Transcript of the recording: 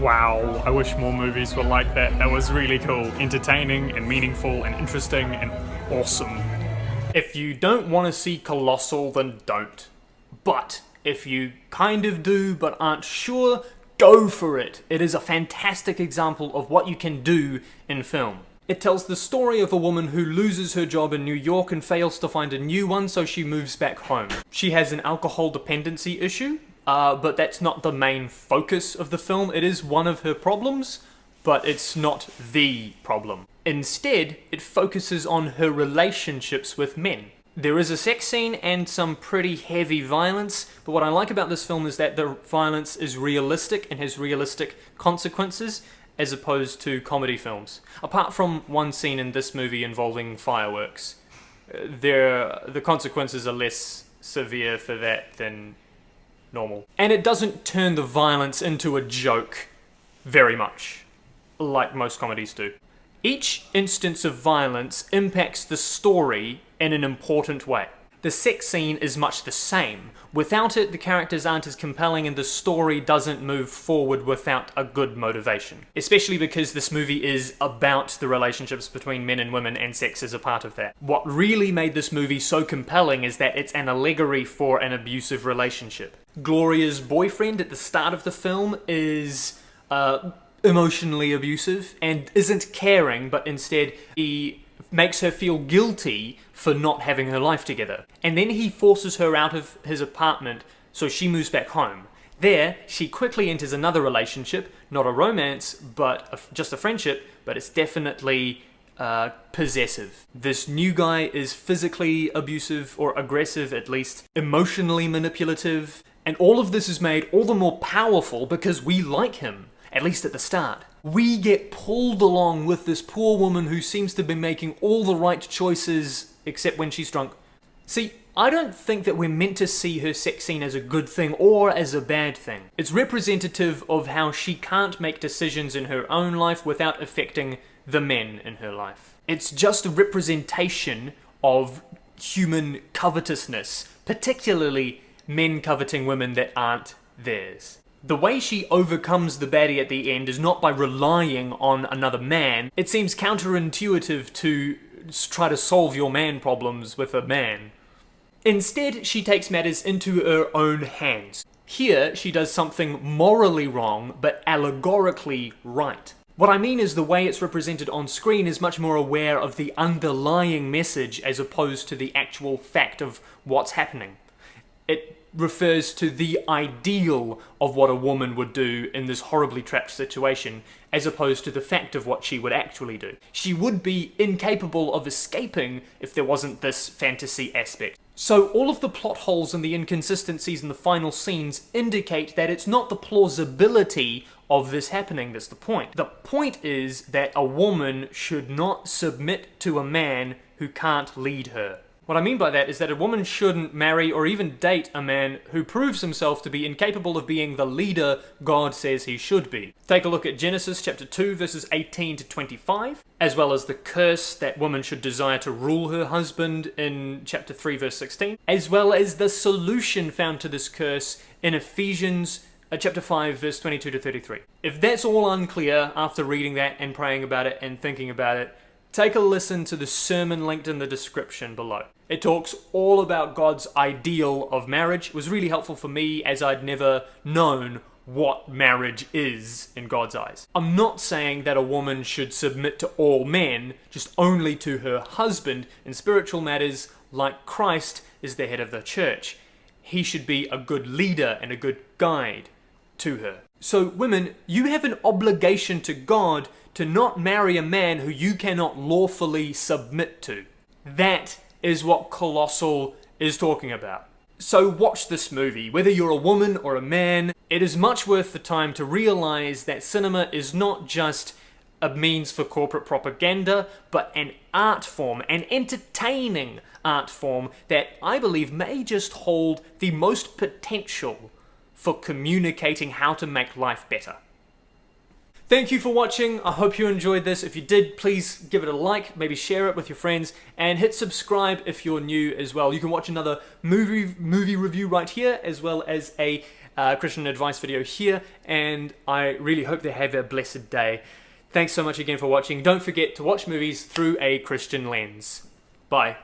Wow, I wish more movies were like that. That was really cool. Entertaining and meaningful and interesting and awesome. If you don't want to see Colossal, then don't. But if you kind of do but aren't sure, go for it. It is a fantastic example of what you can do in film. It tells the story of a woman who loses her job in New York and fails to find a new one, so she moves back home. She has an alcohol dependency issue, but that's not the main focus of the film. It is one of her problems, but it's not the problem. Instead, it focuses on her relationships with men. There is a sex scene and some pretty heavy violence, but what I like about this film is that the violence is realistic and has realistic consequences, as opposed to comedy films. Apart from one scene in this movie involving fireworks, the consequences are less severe for that than normal. And it doesn't turn the violence into a joke very much, like most comedies do. Each instance of violence impacts the story in an important way. The sex scene is much the same. Without it, the characters aren't as compelling and the story doesn't move forward without a good motivation. Especially because this movie is about the relationships between men and women, and sex is a part of that. What really made this movie so compelling is that it's an allegory for an abusive relationship. Gloria's boyfriend at the start of the film is emotionally abusive and isn't caring, but instead he makes her feel guilty for not having her life together. And then he forces her out of his apartment, so she moves back home. There, she quickly enters another relationship, not a romance, but just a friendship, but it's definitely possessive. This new guy is physically abusive, or aggressive at least, emotionally manipulative, and all of this is made all the more powerful because we like him. At least at the start. We get pulled along with this poor woman who seems to be making all the right choices, except when she's drunk. See, I don't think that we're meant to see her sex scene as a good thing or as a bad thing. It's representative of how she can't make decisions in her own life without affecting the men in her life. It's just a representation of human covetousness, particularly men coveting women that aren't theirs. The way she overcomes the baddie at the end is not by relying on another man. It seems counterintuitive to try to solve your man problems with a man. Instead, she takes matters into her own hands. Here, she does something morally wrong, but allegorically right. What I mean is the way it's represented on screen is much more aware of the underlying message as opposed to the actual fact of what's happening. It refers to the ideal of what a woman would do in this horribly trapped situation, as opposed to the fact of what she would actually do. She would be incapable of escaping if there wasn't this fantasy aspect. So all of the plot holes and the inconsistencies in the final scenes indicate that it's not the plausibility of this happening that's the point. The point is that a woman should not submit to a man who can't lead her. What I mean by that is that a woman shouldn't marry or even date a man who proves himself to be incapable of being the leader God says he should be. Take a look at Genesis chapter 2 verses 18 to 25, as well as the curse that woman should desire to rule her husband in chapter 3 verse 16, as well as the solution found to this curse in Ephesians chapter 5 verse 22 to 33. If that's all unclear after reading that and praying about it and thinking about it, take a listen to the sermon linked in the description below. It talks all about God's ideal of marriage. It was really helpful for me as I'd never known what marriage is in God's eyes. I'm not saying that a woman should submit to all men, just only to her husband in spiritual matters like Christ is the head of the church. He should be a good leader and a good guide to her. So women, you have an obligation to God to not marry a man who you cannot lawfully submit to. That is what Colossal is talking about. So watch this movie, whether you're a woman or a man. It is much worth the time to realize that cinema is not just a means for corporate propaganda, but an art form, an entertaining art form that I believe may just hold the most potential for communicating how to make life better. Thank you for watching. I hope you enjoyed this. If you did, please give it a like, maybe share it with your friends, and hit subscribe if you're new as well. You can watch another movie review right here, as well as a Christian advice video here, and I really hope they have a blessed day. Thanks so much again for watching. Don't forget to watch movies through a Christian lens. Bye.